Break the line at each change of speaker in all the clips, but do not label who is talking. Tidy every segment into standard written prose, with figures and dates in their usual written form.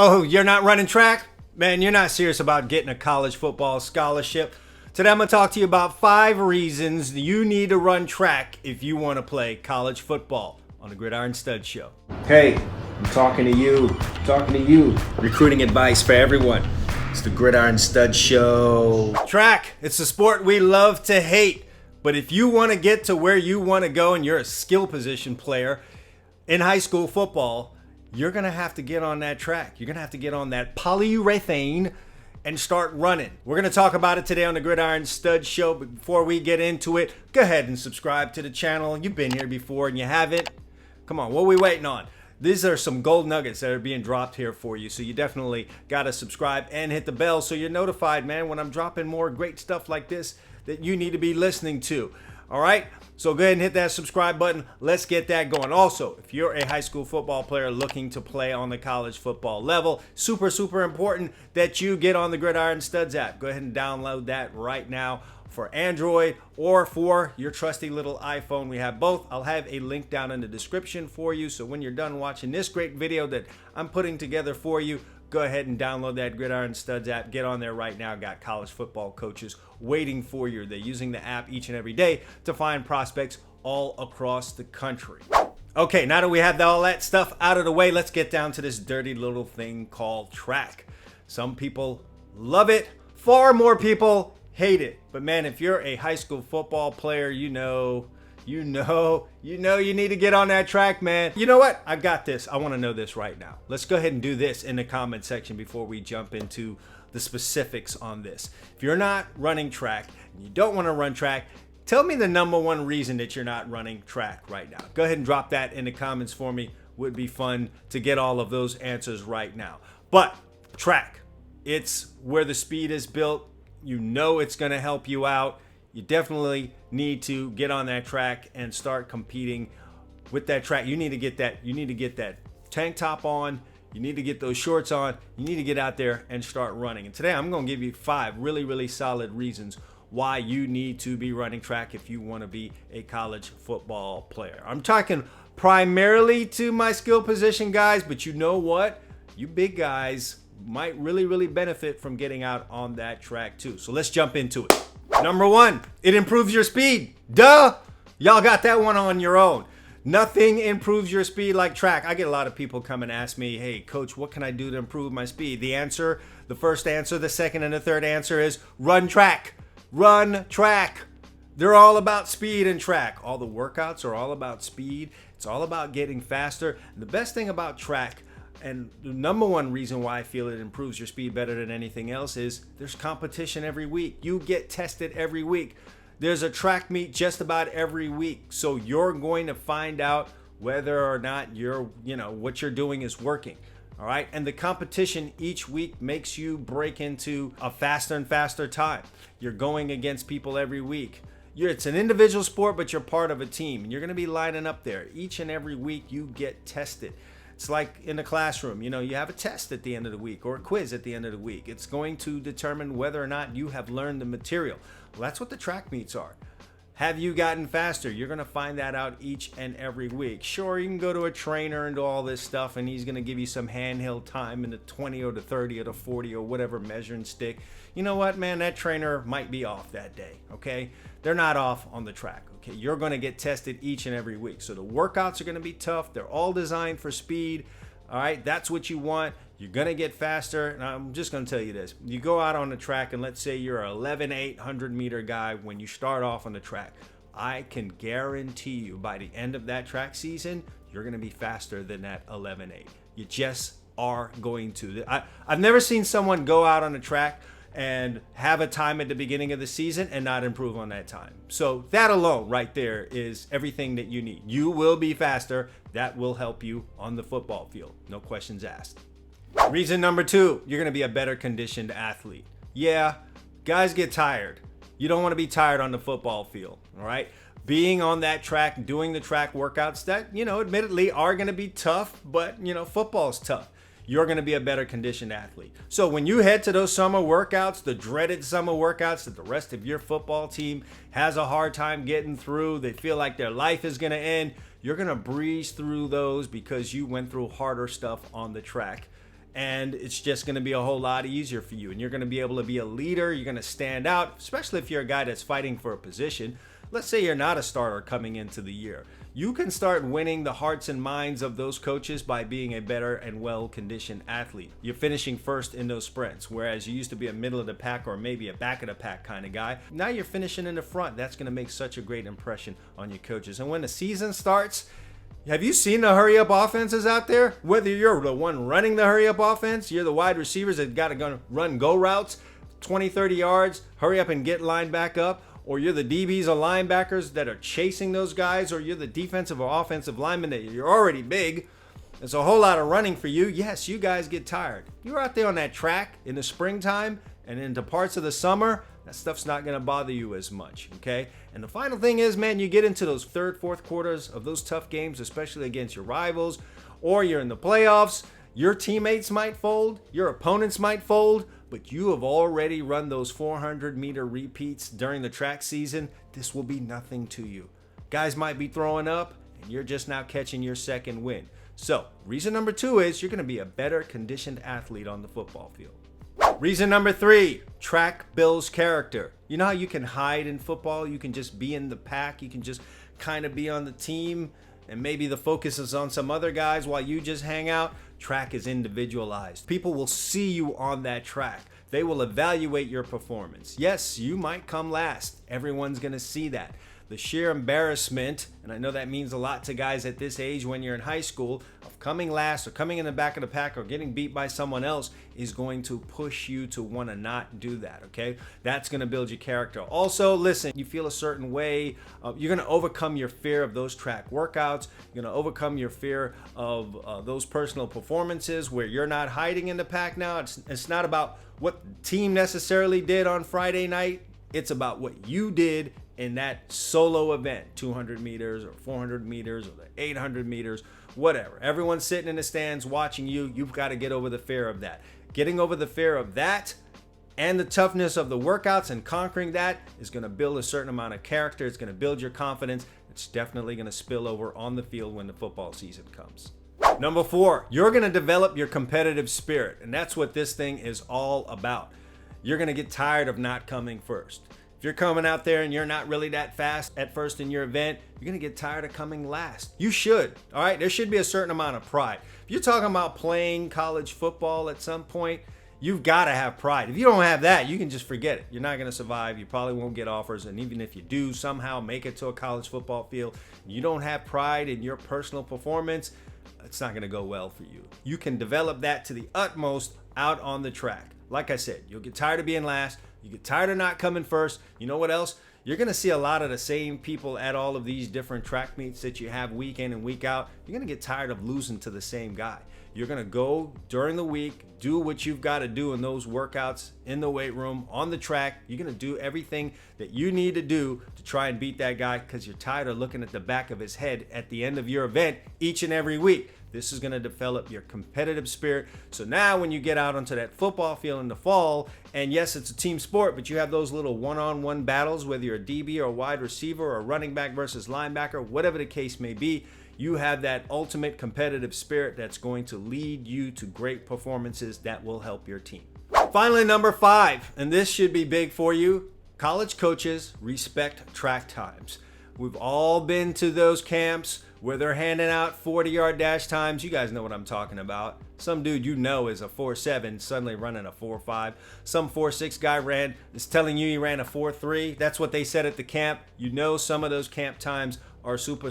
Oh, you're not running track? Man, you're not serious about getting a college football scholarship. Today I'm going to talk to you about 5 reasons you need to run track if you want to play college football on the Gridiron Stud Show. Hey, I'm talking to you. Recruiting advice for everyone. It's the Gridiron Stud Show. Track, it's a sport we love to hate. But if you want to get to where you want to go and you're a skill position player in high school football, you're going to have to get on that track. You're going to have to get on that polyurethane and start running. We're going to talk about it today on the Gridiron Stud Show. But before we get into it, go ahead and subscribe to the channel. You've been here before and you haven't. Come on, what are we waiting on? These are some gold nuggets that are being dropped here for you. So you definitely got to subscribe and hit the bell so you're notified, man, when I'm dropping more great stuff like this that you need to be listening to. All right? So go ahead and hit that subscribe button. Let's get that going. Also, if you're a high school football player looking to play on the college football level, super important that you get on the Gridiron Studs app. Go ahead and download that right now for Android or for your trusty little iPhone. We have both. I'll have a link down in the description for you. So when you're done watching this great video that I'm putting together for you, go ahead and download that Gridiron Studs app. Get on there right now. Got college football coaches waiting for you. They're using the app each and every day to find prospects all across the country. Okay, now that we have all that stuff out of the way, let's get down to this dirty little thing called track. Some people love it. Far more people hate it. But man, if you're a high school football player, you need to get on that track, man. You know what? I got this. I want to know this right now. Let's go ahead and do this in the comment section before we jump into the specifics on this. If you're not running track and you don't want to run track, tell me the number one reason that you're not running track right now. Go ahead and drop that in the comments for me. Would be fun to get all of those answers right now. But track, it's where the speed is built. You know it's going to help you out. You definitely need to get on that track and start competing with that track. You need to get that tank top on. You need to get those shorts on. You need to get out there and start running. And today I'm going to give you 5 really solid reasons why you need to be running track if you want to be a college football player. I'm talking primarily to my skill position guys, but you know what? You big guys might really benefit from getting out on that track too. So let's jump into it. Number 1, it improves your speed. Duh! Y'all got that one on your own. Nothing improves your speed like track. I get a lot of people come and ask me, hey, coach, what can I do to improve my speed? The first answer, the second and the third answer is run track. Run track. They're all about speed and track. All the workouts are all about speed. It's all about getting faster. And the best thing about track, and the number one reason why I feel it improves your speed better than anything else, is there's competition every week. You get tested every week. There's a track meet just about every week. So you're going to find out whether or not what you're doing is working. All right. And the competition each week makes you break into a faster and faster time. You're going against people every week. It's an individual sport, but you're part of a team. And you're going to be lining up there. Each and every week you get tested. It's like in the classroom, you have a test at the end of the week or a quiz at the end of the week. It's going to determine whether or not you have learned the material. Well, that's what the track meets are. Have you gotten faster? You're going to find that out each and every week. Sure, you can go to a trainer and do all this stuff, and he's going to give you some handheld time in the 20 or the 30 or the 40 or whatever measuring stick. You know what, man? That trainer might be off that day, okay? They're not off on the track, okay? You're going to get tested each and every week. So the workouts are going to be tough. They're all designed for speed, all right? That's what you want. You're going to get faster. And I'm just going to tell you this. You go out on the track, and let's say you're an 11.8 100-meter guy when you start off on the track. I can guarantee you by the end of that track season, you're going to be faster than that 11.8. You just are going to. I've never seen someone go out on the track and have a time at the beginning of the season and not improve on that time. So that alone right there is everything that you need. You will be faster. That will help you on the football field. No questions asked. Reason number 2, you're going to be a better conditioned athlete. Yeah, guys get tired. You don't want to be tired on the football field, all right? Being on that track, doing the track workouts that, admittedly are going to be tough, but, football's tough. You're going to be a better conditioned athlete. So when you head to those summer workouts, the dreaded summer workouts that the rest of your football team has a hard time getting through, they feel like their life is going to end, you're going to breeze through those because you went through harder stuff on the track. and it's just going to be a whole lot easier for you. And you're going to be able to be a leader. You're going to stand out, especially if you're a guy that's fighting for a position. Let's say you're not a starter coming into the year. You can start winning the hearts and minds of those coaches by being a better and well-conditioned athlete. You're finishing first in those sprints, whereas you used to be a middle of the pack or maybe a back of the pack kind of guy. Now you're finishing in the front. That's going to make such a great impression on your coaches. And when the season starts, have you seen the hurry-up offenses out there? Whether you're the one running the hurry-up offense, you're the wide receivers that got to run go routes, 20, 30 yards, hurry up and get lined back up, or you're the DBs or linebackers that are chasing those guys, or you're the defensive or offensive linemen that you're already big. There's a whole lot of running for you. Yes, you guys get tired. You're out there on that track in the springtime and into parts of the summer, that stuff's not going to bother you as much, okay? And the final thing is, man, you get into those third, fourth quarters of those tough games, especially against your rivals, or you're in the playoffs. Your teammates might fold, your opponents might fold, but you have already run those 400-meter repeats during the track season. This will be nothing to you. Guys might be throwing up, and you're just now catching your second win. So, reason number 2 is you're going to be a better conditioned athlete on the football field. Reason number 3, track builds character. You know how you can hide in football? You can just be in the pack. You can just kind of be on the team, and maybe the focus is on some other guys while you just hang out. Track is individualized. People will see you on that track. They will evaluate your performance. Yes, you might come last. Everyone's going to see that. The sheer embarrassment, and I know that means a lot to guys at this age when you're in high school, of coming last or coming in the back of the pack or getting beat by someone else is going to push you to want to not do that, okay? That's going to build your character. Also, listen, you feel a certain way, you're going to overcome your fear of those track workouts. You're going to overcome your fear of those personal performances where you're not hiding in the pack now. It's not about what the team necessarily did on Friday night. It's about what you did in that solo event, 200 meters or 400 meters or the 800 meters, whatever. Everyone's sitting in the stands watching you. You've got to get over the fear of that. Getting over the fear of that and the toughness of the workouts and conquering that is going to build a certain amount of character. It's going to build your confidence. It's definitely going to spill over on the field when the football season comes. Number 4, you're going to develop your competitive spirit, and that's what this thing is all about. You're going to get tired of not coming first. If you're coming out there and you're not really that fast at first in your event, you're going to get tired of coming last. You should, all right? There should be a certain amount of pride. If you're talking about playing college football at some point, you've got to have pride. If you don't have that, you can just forget it. You're not going to survive. You probably won't get offers. And even if you do somehow make it to a college football field, you don't have pride in your personal performance, it's not going to go well for you. You can develop that to the utmost out on the track. Like I said, you'll get tired of being last. You get tired of not coming first. You know what else? You're going to see a lot of the same people at all of these different track meets that you have week in and week out. You're going to get tired of losing to the same guy. You're going to go during the week, do what you've got to do in those workouts, in the weight room, on the track. You're going to do everything that you need to do to try and beat that guy because you're tired of looking at the back of his head at the end of your event each and every week. This is going to develop your competitive spirit. So now when you get out onto that football field in the fall, and yes, it's a team sport, but you have those little one-on-one battles, whether you're a DB or a wide receiver or a running back versus linebacker, whatever the case may be, you have that ultimate competitive spirit that's going to lead you to great performances that will help your team. Finally, number 5, and this should be big for you, college coaches respect track times. We've all been to those camps where they're handing out 40-yard dash times. You guys know what I'm talking about. Some dude you know is a 4.7 suddenly running a 4.5. Some 4.6 guy is telling you he ran a 4.3. That's what they said at the camp. You know some of those camp times are super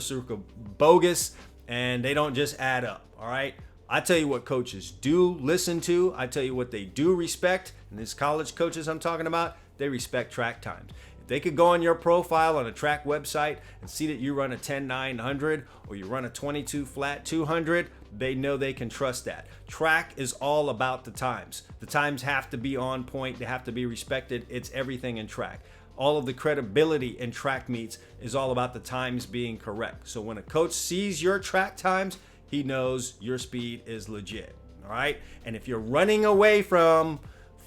bogus and they don't just add up, all right? I tell you what coaches do listen to. I tell you what they do respect. And these college coaches I'm talking about, they respect track times. They could go on your profile on a track website and see that you run a 10.900 or you run a 22 flat 200. They know they can trust that. Track is all about the times. The times have to be on point. They have to be respected. It's everything in track. All of the credibility in track meets is all about the times being correct. So when a coach sees your track times, he knows your speed is legit. All right. And if you're running away from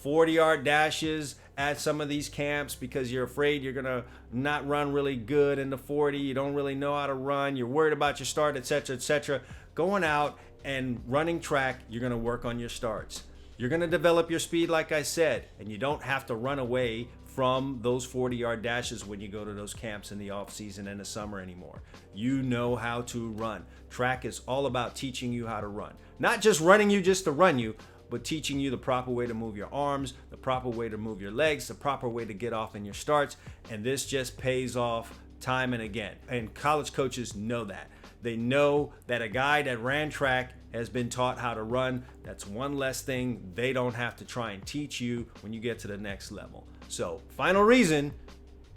40-yard dashes at some of these camps because you're afraid you're going to not run really good in the 40, you don't really know how to run, you're worried about your start, etc., going out And running track, you're going to work on your starts. You're going to develop your speed, like I said, and you don't have to run away from those 40-yard dashes when you go to those camps in the off season and the summer anymore. You know how to run. Track is all about teaching you how to run. Not just running you just to run you, but teaching you the proper way to move your arms, the proper way to move your legs, the proper way to get off in your starts. And this just pays off time and again. And college coaches know that. They know that a guy that ran track has been taught how to run. That's one less thing they don't have to try and teach you when you get to the next level. So, final reason,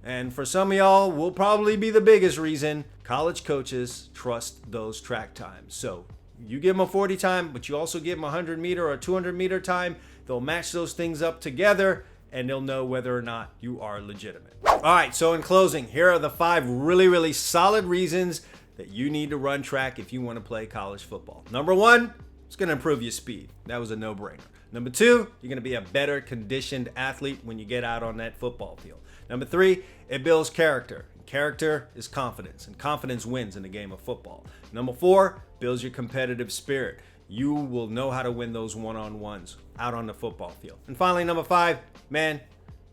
and for some of y'all will probably be the biggest reason, college coaches trust those track times. So, you give them a 40 time, but you also give them a 100 meter or a 200 meter time. They'll match those things up together and they'll know whether or not you are legitimate. All right, so in closing, here are the 5 really solid reasons that you need to run track if you want to play college football. Number 1, it's going to improve your speed. That was a no-brainer. Number 2, you're going to be a better conditioned athlete when you get out on that football field. Number 3, it builds character. Character is confidence, and confidence wins in the game of football. Number 4, builds your competitive spirit. You will know how to win those one-on-ones out on the football field. And finally, number 5, man,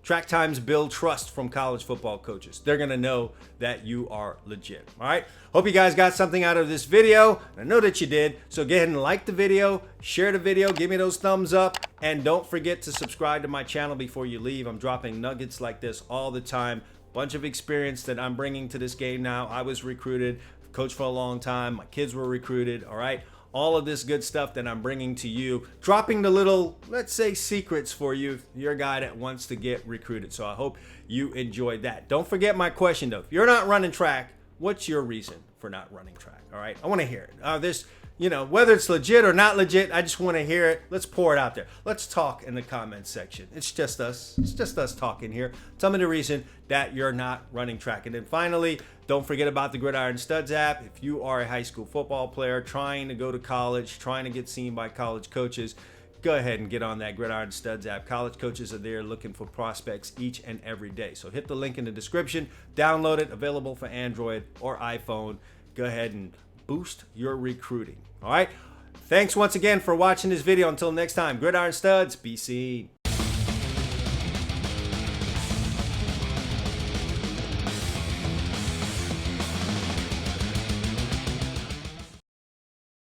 track times build trust from college football coaches. They're going to know that you are legit. All right. Hope you guys got something out of this video. I know that you did. So go ahead and like the video, share the video, give me those thumbs up, and don't forget to subscribe to my channel before you leave. I'm dropping nuggets like this all the time. Bunch of experience that I'm bringing to this game now. I was recruited, coached for a long time. My kids were recruited. All right. All of this good stuff that I'm bringing to you, dropping the little, let's say, secrets for you, your guy that wants to get recruited. So I hope you enjoyed that. Don't forget my question though. If you're not running track, what's your reason for not running track? All right, I want to hear it. Whether it's legit or not legit, I just want to hear it. Let's pour it out there. Let's talk in the comments section. It's just us. It's just us talking here. Tell me the reason that you're not running track. And then finally, don't forget about the Gridiron Studs app. If you are a high school football player trying to go to college, trying to get seen by college coaches, go ahead and get on that Gridiron Studs app. College coaches are there looking for prospects each and every day. So hit the link in the description, download it, available for Android or iPhone. Go ahead and boost your recruiting. All right. Thanks once again for watching this video. Until next time, Gridiron Studs, be seen.